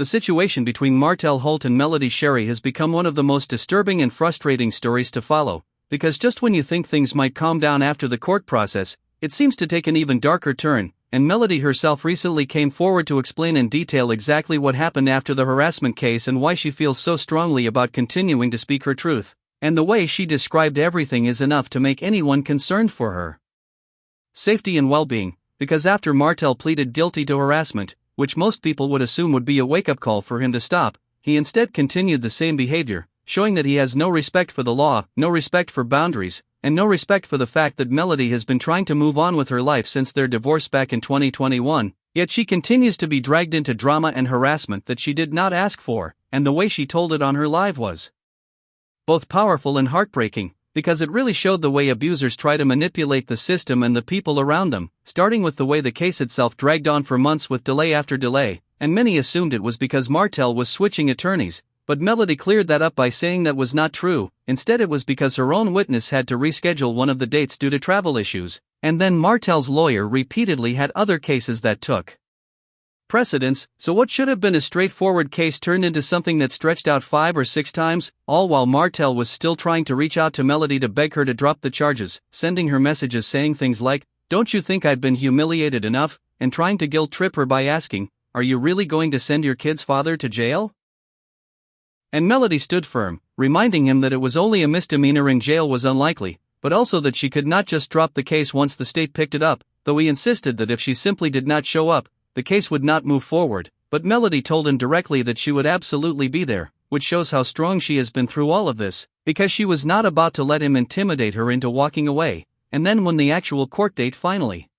the situation between Martell Holt and Melody Shari has become one of the most disturbing and frustrating stories to follow, because just when you think things might calm down after the court process, it seems to take an even darker turn, and Melody herself recently came forward to explain in detail exactly what happened after the harassment case and why she feels so strongly about continuing to speak her truth. And the way she described everything is enough to make anyone concerned for her safety and well-being, because after Martell pleaded guilty to harassment, which most people would assume would be a wake-up call for him to stop, he instead continued the same behavior, showing that he has no respect for the law, no respect for boundaries, and no respect for the fact that Melody has been trying to move on with her life since their divorce back in 2021, yet she continues to be dragged into drama and harassment that she did not ask for, and the way she told it on her live was both powerful and heartbreaking, because it really showed the way abusers try to manipulate the system and the people around them, starting with the way the case itself dragged on for months with delay after delay, and many assumed it was because Martell was switching attorneys, but Melody cleared that up by saying that was not true. Instead, it was because her own witness had to reschedule one of the dates due to travel issues, and then Martell's lawyer repeatedly had other cases that took precedence, so what should have been a straightforward case turned into something that stretched out 5 or 6 times, all while Martell was still trying to reach out to Melody to beg her to drop the charges, sending her messages saying things like, "Don't you think I've been humiliated enough?" and trying to guilt-trip her by asking, "Are you really going to send your kid's father to jail?" And Melody stood firm, reminding him that it was only a misdemeanor and jail was unlikely, but also that she could not just drop the case once the state picked it up, though he insisted that if she simply did not show up, the case would not move forward. But Melody told him directly that she would absolutely be there, which shows how strong she has been through all of this, because she was not about to let him intimidate her into walking away. And then when the actual court date finally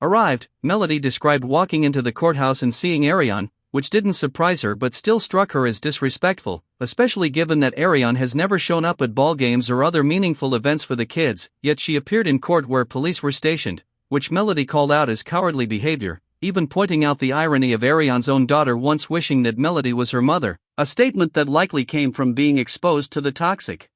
arrived, Melody described walking into the courthouse and seeing Ariane, which didn't surprise her but still struck her as disrespectful, especially given that Ariane has never shown up at ball games or other meaningful events for the kids, yet she appeared in court where police were stationed, which Melody called out as cowardly behavior, even pointing out the irony of Ariane's own daughter once wishing that Melody was her mother, a statement that likely came from being exposed to the toxic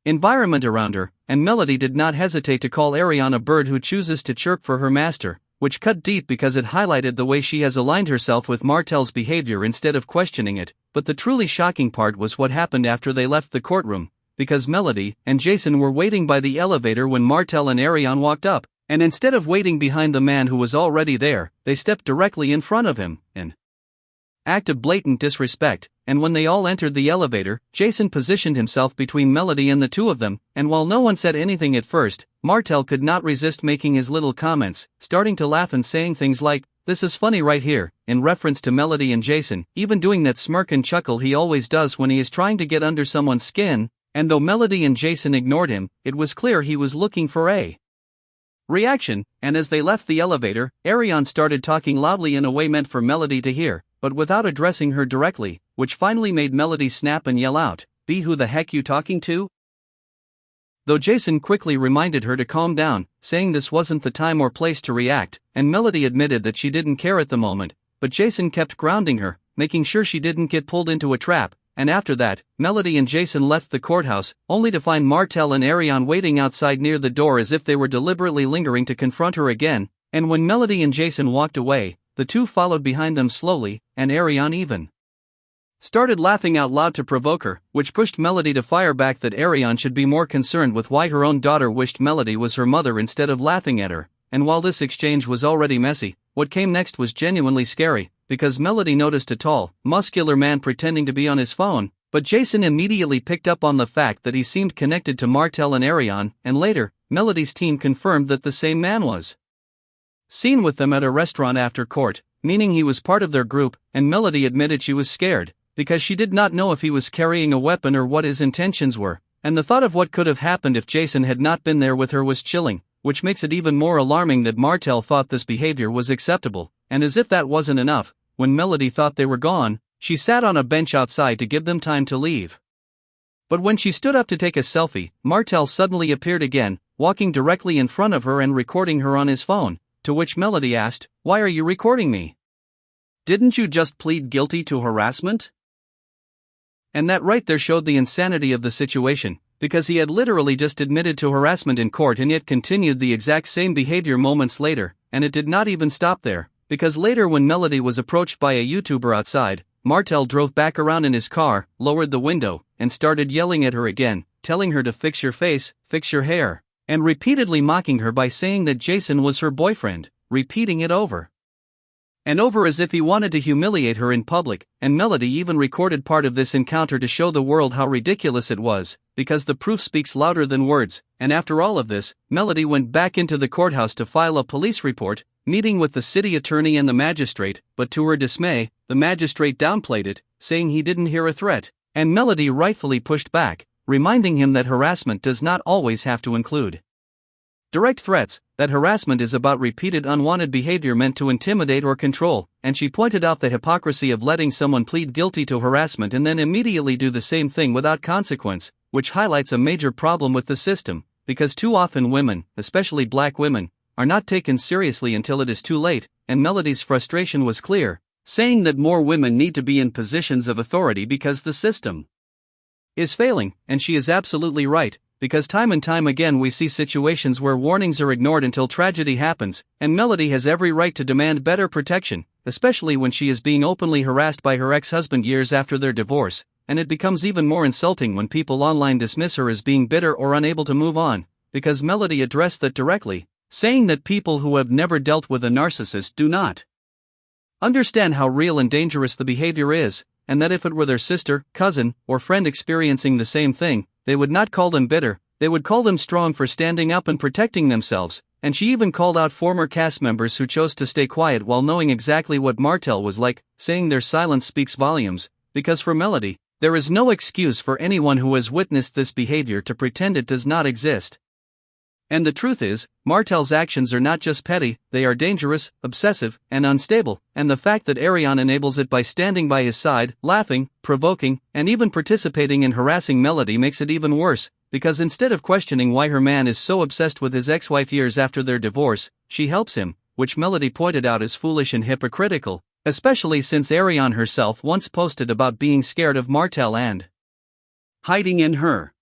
environment around her, and Melody did not hesitate to call Ariane a bird who chooses to chirp for her master, which cut deep because it highlighted the way she has aligned herself with Martell's behavior instead of questioning it. But the truly shocking part was what happened after they left the courtroom, because Melody and Jason were waiting by the elevator when Martell and Ariane walked up, and instead of waiting behind the man who was already there, they stepped directly in front of him, an act of blatant disrespect. And when they all entered the elevator, Jason positioned himself between Melody and the two of them, and while no one said anything at first, Martell could not resist making his little comments, starting to laugh and saying things like, "This is funny right here," in reference to Melody and Jason, even doing that smirk and chuckle he always does when he is trying to get under someone's skin. And though Melody and Jason ignored him, it was clear he was looking for a reaction, and as they left the elevator, Ariane started talking loudly in a way meant for Melody to hear, but without addressing her directly, which finally made Melody snap and yell out, "B, who the heck you talking to?" Though Jason quickly reminded her to calm down, saying this wasn't the time or place to react, and Melody admitted that she didn't care at the moment, but Jason kept grounding her, making sure she didn't get pulled into a trap. And after that, Melody and Jason left the courthouse, only to find Martell and Ariane waiting outside near the door as if they were deliberately lingering to confront her again. And when Melody and Jason walked away, the two followed behind them slowly, and Ariane even started laughing out loud to provoke her, which pushed Melody to fire back that Ariane should be more concerned with why her own daughter wished Melody was her mother instead of laughing at her. And while this exchange was already messy, what came next was genuinely scary, because Melody noticed a tall, muscular man pretending to be on his phone, but Jason immediately picked up on the fact that he seemed connected to Martell and Ariane, and later, Melody's team confirmed that the same man was seen with them at a restaurant after court, meaning he was part of their group, and Melody admitted she was scared, because she did not know if he was carrying a weapon or what his intentions were, and the thought of what could have happened if Jason had not been there with her was chilling, which makes it even more alarming that Martell thought this behavior was acceptable. And as if that wasn't enough, when Melody thought they were gone, she sat on a bench outside to give them time to leave. But when she stood up to take a selfie, Martell suddenly appeared again, walking directly in front of her and recording her on his phone, to which Melody asked, "Why are you recording me? Didn't you just plead guilty to harassment?" And that right there showed the insanity of the situation, because he had literally just admitted to harassment in court and yet continued the exact same behavior moments later, and it did not even stop there, because later when Melody was approached by a YouTuber outside, Martell drove back around in his car, lowered the window, and started yelling at her again, telling her to fix your face, fix your hair, and repeatedly mocking her by saying that Jason was her boyfriend, repeating it over and over as if he wanted to humiliate her in public, and Melody even recorded part of this encounter to show the world how ridiculous it was, because the proof speaks louder than words, and after all of this, Melody went back into the courthouse to file a police report, meeting with the city attorney and the magistrate, but to her dismay, the magistrate downplayed it, saying he didn't hear a threat, and Melody rightfully pushed back, reminding him that harassment does not always have to include direct threats, that harassment is about repeated unwanted behavior meant to intimidate or control, and she pointed out the hypocrisy of letting someone plead guilty to harassment and then immediately do the same thing without consequence, which highlights a major problem with the system, because too often women, especially black women, are not taken seriously until it is too late, and Melody's frustration was clear, saying that more women need to be in positions of authority because the system is failing, and she is absolutely right. Because time and time again we see situations where warnings are ignored until tragedy happens, and Melody has every right to demand better protection, especially when she is being openly harassed by her ex-husband years after their divorce, and it becomes even more insulting when people online dismiss her as being bitter or unable to move on, because Melody addressed that directly, saying that people who have never dealt with a narcissist do not understand how real and dangerous the behavior is, and that if it were their sister, cousin, or friend experiencing the same thing, they would not call them bitter, they would call them strong for standing up and protecting themselves, and she even called out former cast members who chose to stay quiet while knowing exactly what Martell was like, saying their silence speaks volumes, because for Melody, there is no excuse for anyone who has witnessed this behavior to pretend it does not exist. And the truth is, Martell's actions are not just petty, they are dangerous, obsessive, and unstable, and the fact that Ariane enables it by standing by his side, laughing, provoking, and even participating in harassing Melody makes it even worse, because instead of questioning why her man is so obsessed with his ex-wife years after their divorce, she helps him, which Melody pointed out as foolish and hypocritical, especially since Ariane herself once posted about being scared of Martell and hiding in her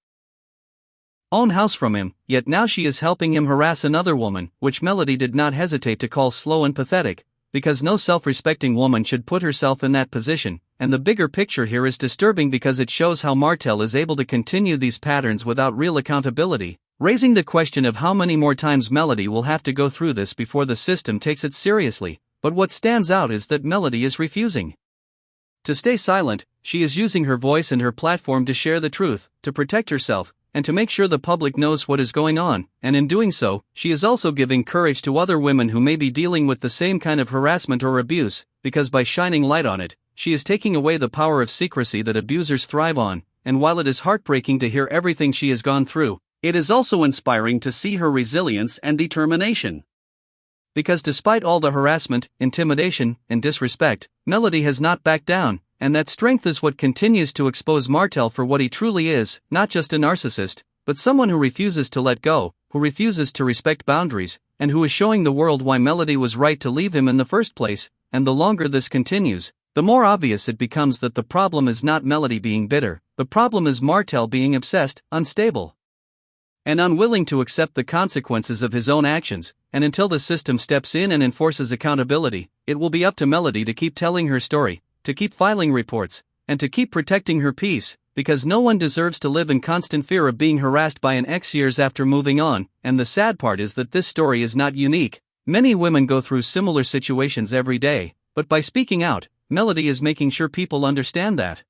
own house from him, yet now she is helping him harass another woman, which Melody did not hesitate to call slow and pathetic, because no self-respecting woman should put herself in that position, and the bigger picture here is disturbing because it shows how Martell is able to continue these patterns without real accountability, raising the question of how many more times Melody will have to go through this before the system takes it seriously, but what stands out is that Melody is refusing to stay silent. She is using her voice and her platform to share the truth, to protect herself, and to make sure the public knows what is going on, and in doing so, she is also giving courage to other women who may be dealing with the same kind of harassment or abuse, because by shining light on it, she is taking away the power of secrecy that abusers thrive on, and while it is heartbreaking to hear everything she has gone through, it is also inspiring to see her resilience and determination. Because despite all the harassment, intimidation, and disrespect, Melody has not backed down, and that strength is what continues to expose Martell for what he truly is, not just a narcissist, but someone who refuses to let go, who refuses to respect boundaries, and who is showing the world why Melody was right to leave him in the first place, and the longer this continues, the more obvious it becomes that the problem is not Melody being bitter, the problem is Martell being obsessed, unstable, and unwilling to accept the consequences of his own actions, and until the system steps in and enforces accountability, it will be up to Melody to keep telling her story, to keep filing reports, and to keep protecting her peace, because no one deserves to live in constant fear of being harassed by an ex years after moving on, and the sad part is that this story is not unique. Many women go through similar situations every day, but by speaking out, Melody is making sure people understand that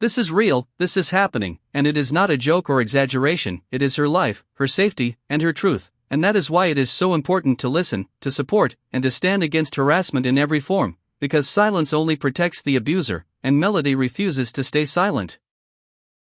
this is real, this is happening, and it is not a joke or exaggeration, it is her life, her safety, and her truth, and that is why it is so important to listen, to support, and to stand against harassment in every form, because silence only protects the abuser, and Melody refuses to stay silent.